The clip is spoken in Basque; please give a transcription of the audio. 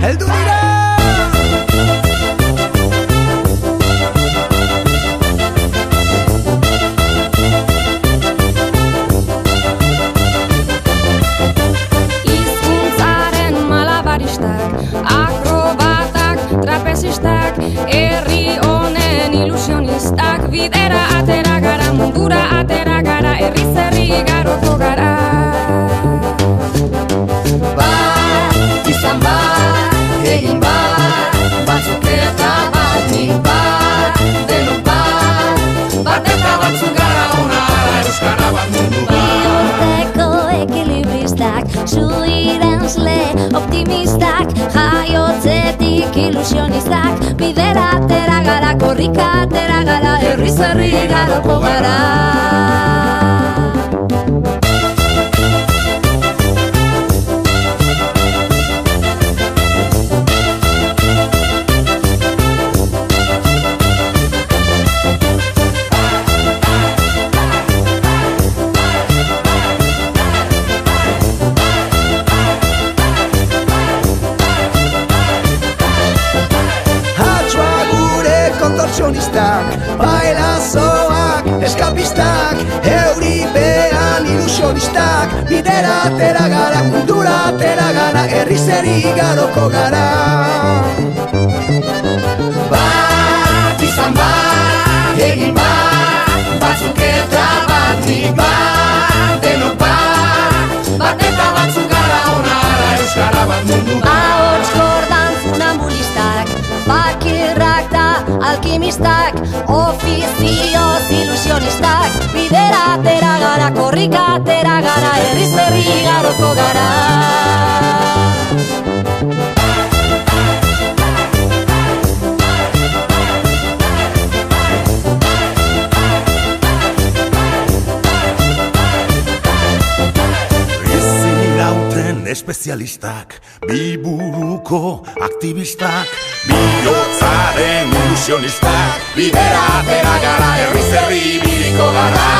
heldu dira. Hizkuntzaren malabaristak, akrobatak, trapezistak, herri honen ilusionistak, bidera atera gara, mundura atera gara, herriz herri igaroko gara. Bat, izan bat, egin bat, batzuk eta batik bat, denok bat, bat eta batzuk gara ona, euskara bat mundu bat. Bihotzeko ekilibristak, zuirenzle optimistak, jaiotzetik ilusionistak, bidera atera gara, korrika atera gara, herriz herri igaroko gara. Kontortzionistak, bailazoak, eskapistak, euripean ilusionistak, bidera atera gara, mundura atera gara, herriz herri igaroko gara. Bat, izan bat, egin bat, batzuk eta batik bat, denok bat, bat eta batzuk gara ona, euskara bat mundu bat. Ahots gordan funambulistak, bakirrak da alkimistak, ofizioz ilusionistak, bidera atera gara, korrika atera gara, herriz herri igaroko gara. Espezialistak, biburuko aktivistak, bihotzaren ilusionistak, bidera atera gara, herriz herri ibiliko gara.